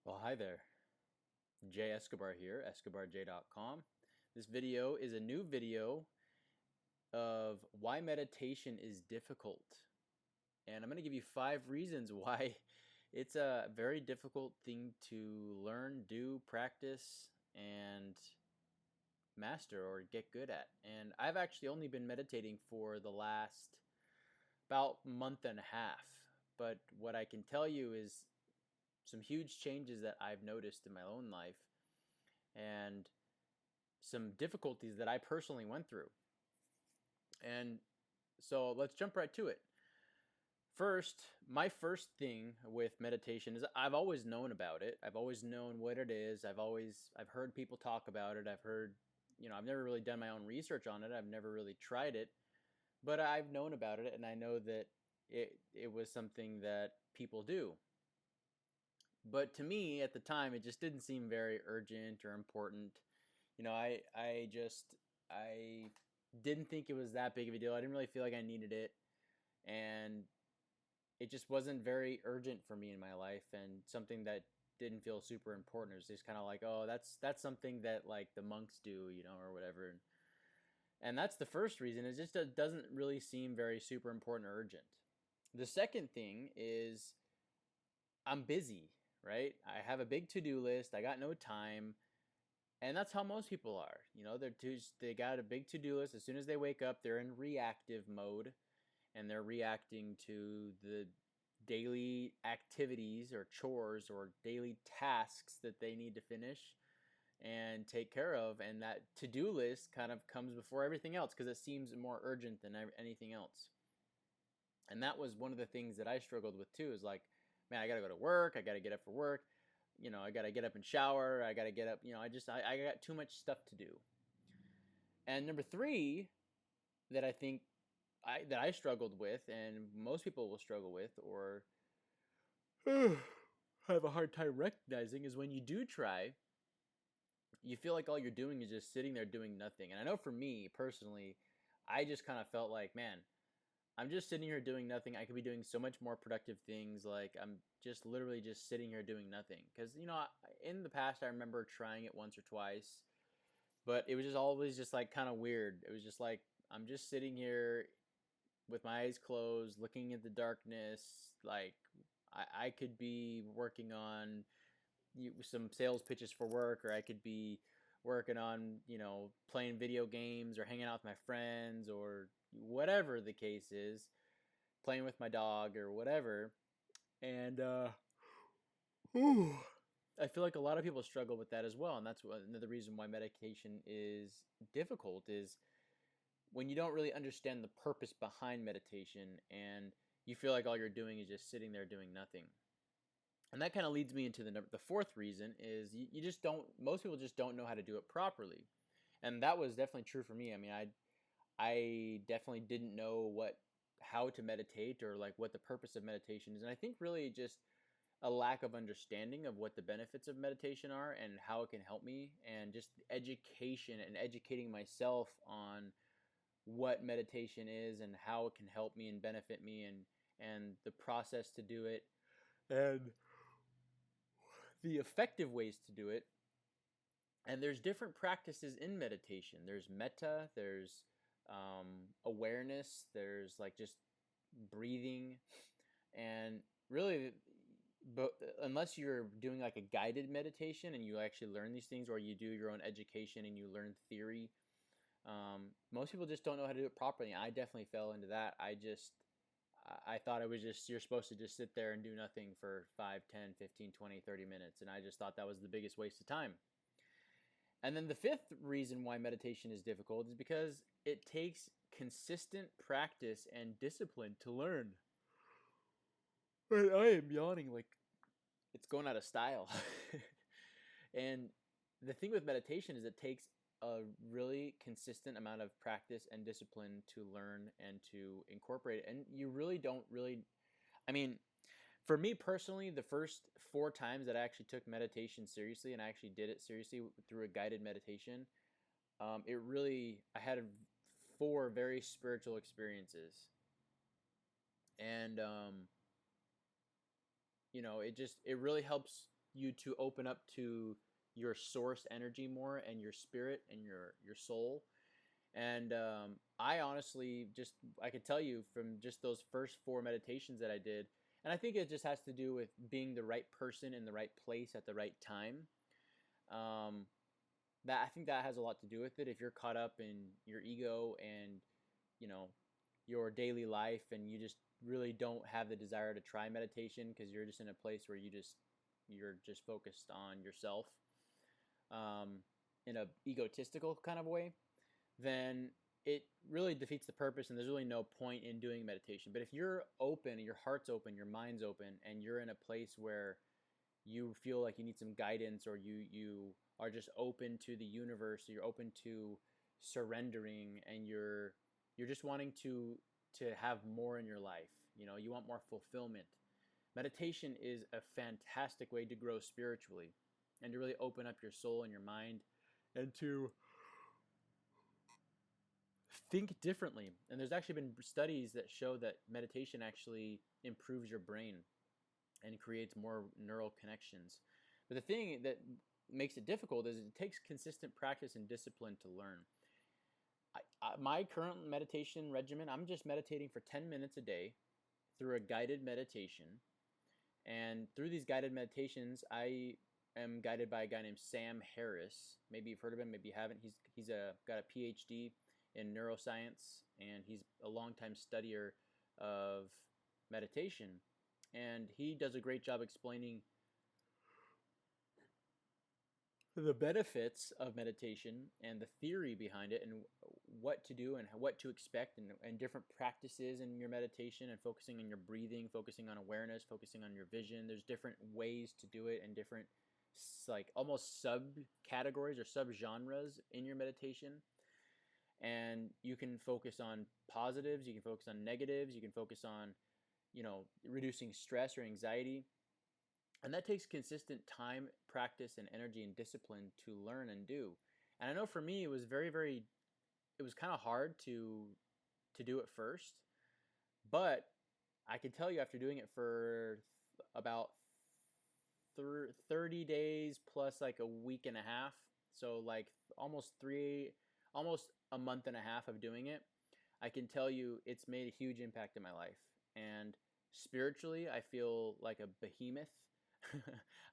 Well, hi there. Jay Escobar here, escobarj.com. This video is a new video of why meditation is difficult. And I'm going to give you 5 reasons why it's a very difficult thing to learn, do, practice, and master or get good at. And I've actually only been meditating for the last about month and a half. But what I can tell you is some huge changes that I've noticed in my own life and some difficulties that I personally went through. And so let's jump right to it. First, my first thing with meditation is I've always known about it. I've always known what it is. I've heard people talk about it. I've never really done my own research on it. I've never really tried it, but I've known about it and I know that it was something that people do. But to me at the time it just didn't seem very urgent or important. I didn't think it was that big of a deal. I didn't really feel like I needed it, and it just wasn't very urgent for me in my life, and something that didn't feel super important. It was just kind of like, oh, that's something that like the monks do, or whatever. And that's the first reason. It just doesn't really seem very super important or urgent. The second thing is I'm busy, right? I have a big to-do list. I got no time. And that's how most people are. They got a big to-do list. As soon as they wake up, they're in reactive mode and they're reacting to the daily activities or chores or daily tasks that they need to finish and take care of. And that to-do list kind of comes before everything else because it seems more urgent than anything else. And that was one of the things that I struggled with too, is like, man, I got to go to work. I got to get up for work. I got to get up and shower. I got to get up. I got too much stuff to do. And number three that I think I struggled with, and most people will struggle with, or have a hard time recognizing, is when you do try, you feel like all you're doing is just sitting there doing nothing. And I know for me personally, I just kind of felt like, man, I'm just sitting here doing nothing. I could be doing so much more productive things. Like I'm just literally just sitting here doing nothing. Because in the past, I remember trying it once or twice, but it was just always just like kind of weird. It was just like I'm just sitting here with my eyes closed, looking at the darkness. Like I could be working on some sales pitches for work, or I could be working on playing video games or hanging out with my friends or whatever the case is, playing with my dog or whatever. And I feel like a lot of people struggle with that as well, and that's another reason why meditation is difficult. Is when you don't really understand the purpose behind meditation, and you feel like all you're doing is just sitting there doing nothing. And that kind of leads me into the fourth reason is you just don't. Most people just don't know how to do it properly, and that was definitely true for me. I mean, I definitely didn't know how to meditate or like what the purpose of meditation is, and I think really just a lack of understanding of what the benefits of meditation are and how it can help me, and just education and educating myself on what meditation is and how it can help me and benefit me, and the process to do it and the effective ways to do it. And there's different practices in meditation. There's metta, there's awareness, there's like just breathing, and really, but unless you're doing like a guided meditation and you actually learn these things, or you do your own education and you learn theory, most people just don't know how to do it properly. I definitely fell into that. I thought it was just you're supposed to just sit there and do nothing for 5, 10, 15, 20, 30 minutes, and I just thought that was the biggest waste of time. And then the fifth reason why meditation is difficult is because it takes consistent practice and discipline to learn. But I am yawning like it's going out of style. And the thing with meditation is it takes a really consistent amount of practice and discipline to learn and to incorporate it. And you really don't really, I mean, for me personally, the first 4 times that I actually took meditation seriously and I actually did it seriously through a guided meditation, I had 4 very spiritual experiences. And, it really helps you to open up to your source energy more and your spirit and your soul. And I honestly just I could tell you from just those first four meditations that I did, and I think it just has to do with being the right person in the right place at the right time. Um, that I think that has a lot to do with it. If you're caught up in your ego and you know your daily life, and you just really don't have the desire to try meditation because you're just in a place where you're just focused on yourself, um, in a egotistical kind of way, then it really defeats the purpose and there's really no point in doing meditation. But if you're open, your heart's open, your mind's open, and you're in a place where you feel like you need some guidance, or you are just open to the universe, you're open to surrendering, and you're just wanting to have more in your life, you want more fulfillment. Meditation is a fantastic way to grow spiritually and to really open up your soul and your mind and to think differently. And there's actually been studies that show that meditation actually improves your brain and creates more neural connections. But the thing that makes it difficult is it takes consistent practice and discipline to learn. My current meditation regimen, I'm just meditating for 10 minutes a day through a guided meditation. And through these guided meditations, I am guided by a guy named Sam Harris. Maybe you've heard of him, maybe you haven't. He's got a PhD in neuroscience, and he's a longtime studier of meditation. And he does a great job explaining the benefits of meditation and the theory behind it, and what to do and what to expect, and different practices in your meditation, and focusing on your breathing, focusing on awareness, focusing on your vision. There's different ways to do it and different like almost subcategories or subgenres in your meditation. And you can focus on positives, you can focus on negatives, you can focus on reducing stress or anxiety. And that takes consistent time, practice, and energy and discipline to learn and do. And I know for me, it was it was kind of hard to do it first. But I can tell you, after doing it for about 30 days plus like a week and a half, so like almost a month and a half of doing it, I can tell you it's made a huge impact in my life. And spiritually, I feel like a behemoth.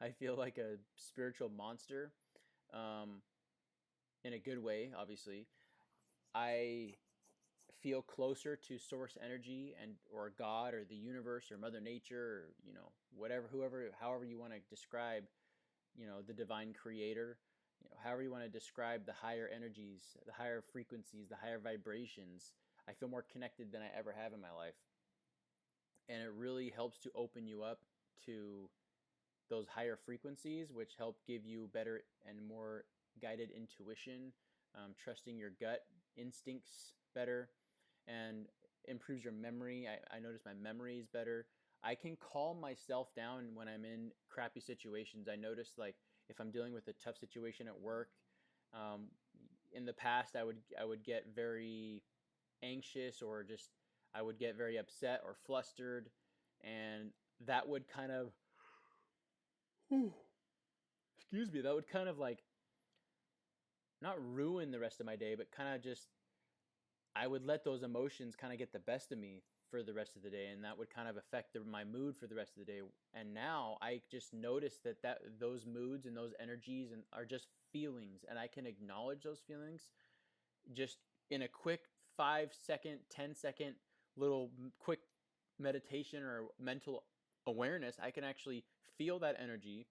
I feel like a spiritual monster, um, in a good way, obviously. I feel closer to source energy and or God or the universe or Mother Nature, or whatever, whoever, however you want to describe the divine creator, however you want to describe the higher energies, the higher frequencies, the higher vibrations. I feel more connected than I ever have in my life, and it really helps to open you up to those higher frequencies, which help give you better and more guided intuition, trusting your gut instincts better, and improves your memory. I notice my memory is better. I can calm myself down when I'm in crappy situations. I notice, like, if I'm dealing with a tough situation at work, in the past I would get very anxious, or just I would get very upset or flustered, and that would kind of excuse me, that would kind of like not ruin the rest of my day, but kind of just, I would let those emotions kind of get the best of me for the rest of the day, and that would kind of affect my mood for the rest of the day. And now I just notice that those moods and those energies are just feelings, and I can acknowledge those feelings just in a quick 5-second, 10-second little quick meditation or mental awareness. I can actually feel that energy,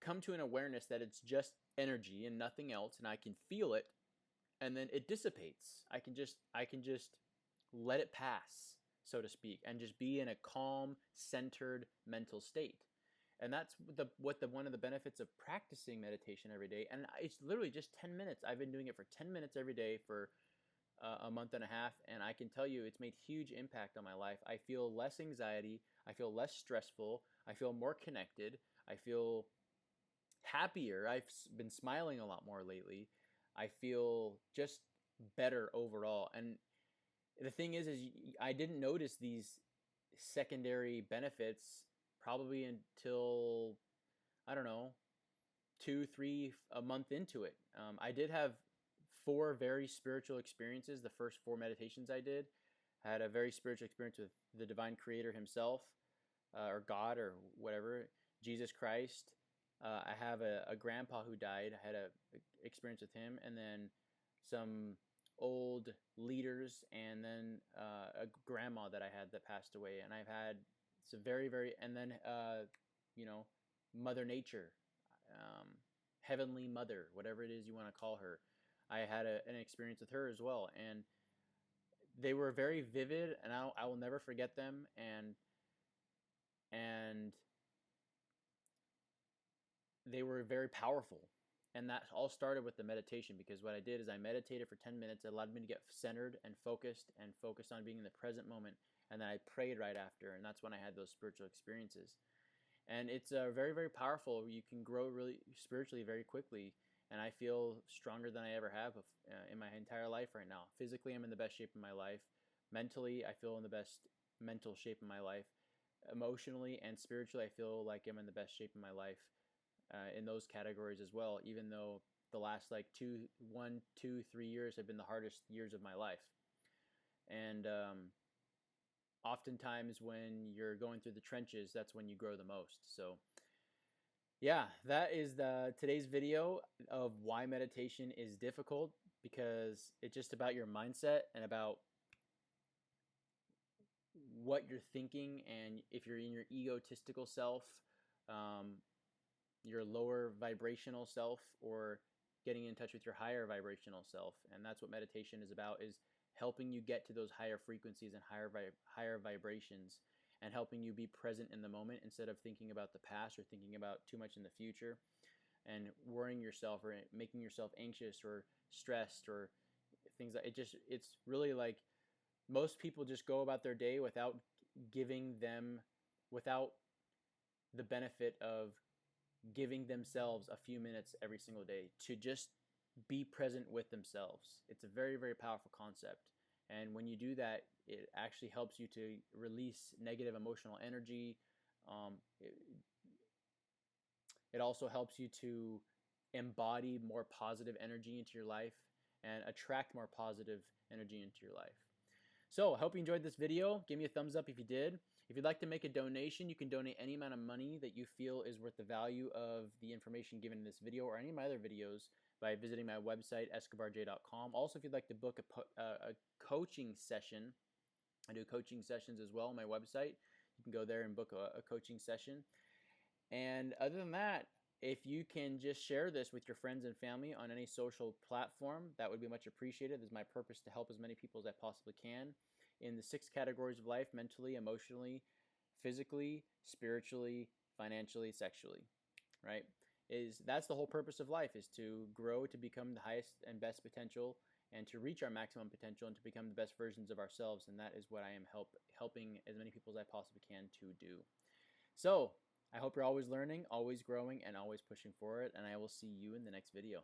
come to an awareness that it's just energy and nothing else, and I can feel it, and then it dissipates. I can just let it pass, so to speak, and just be in a calm, centered mental state. And that's one of the benefits of practicing meditation every day. And it's literally just 10 minutes. I've been doing it for 10 minutes every day for a month and a half, and I can tell you it's made huge impact on my life. I feel less anxiety, I feel less stressful, I feel more connected, I feel happier. I've been smiling a lot more lately. I feel just better overall. And the thing is I didn't notice these secondary benefits probably until, I don't know, 2, 3 a month into it. I did have 4 very spiritual experiences. The first 4 meditations I did, I had a very spiritual experience with the divine creator himself, or God, or whatever, Jesus Christ. I have a grandpa who died. I had a experience with him, and then some old leaders, and then a grandma that I had that passed away. And I've had some very, and then you know, Mother Nature, um, Heavenly Mother, whatever it is you want to call her. I had an experience with her as well, and they were very vivid, and I will never forget them. And they were very powerful. And that all started with the meditation, because what I did is I meditated for 10 minutes. It allowed me to get centered and focused on being in the present moment. And then I prayed right after, and that's when I had those spiritual experiences. And it's very powerful. You can grow really spiritually very quickly, and I feel stronger than I ever have in my entire life right now. Physically, I'm in the best shape of my life. Mentally, I feel in the best mental shape of my life. Emotionally and spiritually, I feel like I'm in the best shape of my life, in those categories as well, even though the last like 1, 2, 3 years have been the hardest years of my life. And oftentimes when you're going through the trenches, that's when you grow the most. So yeah, that is today's video of why meditation is difficult, because it's just about your mindset and about what you're thinking. And if you're in your egotistical self, your lower vibrational self, or getting in touch with your higher vibrational self. And that's what meditation is about, is helping you get to those higher frequencies and higher vibrations, and helping you be present in the moment instead of thinking about the past or thinking about too much in the future and worrying yourself or making yourself anxious or stressed or things like it. It's really like most people just go about their day without without the benefit of giving themselves a few minutes every single day to just be present with themselves. It's a very powerful concept. And when you do that, it actually helps you to release negative emotional energy. It also helps you to embody more positive energy into your life and attract more positive energy into your life. So I hope you enjoyed this video. Give me a thumbs up if you did. If you'd like to make a donation, you can donate any amount of money that you feel is worth the value of the information given in this video or any of my other videos by visiting my website, escobarj.com. Also, if you'd like to book a coaching session, I do coaching sessions as well on my website. You can go there and book a coaching session. And other than that, if you can just share this with your friends and family on any social platform, that would be much appreciated. It's my purpose to help as many people as I possibly can in the 6 categories of life: mentally, emotionally, physically, spiritually, financially, sexually, right? That's the whole purpose of life, is to grow to become the highest and best potential, and to reach our maximum potential, and to become the best versions of ourselves. And that is what I am helping as many people as I possibly can to do. So I hope you're always learning, always growing, and always pushing forward, and I will see you in the next video.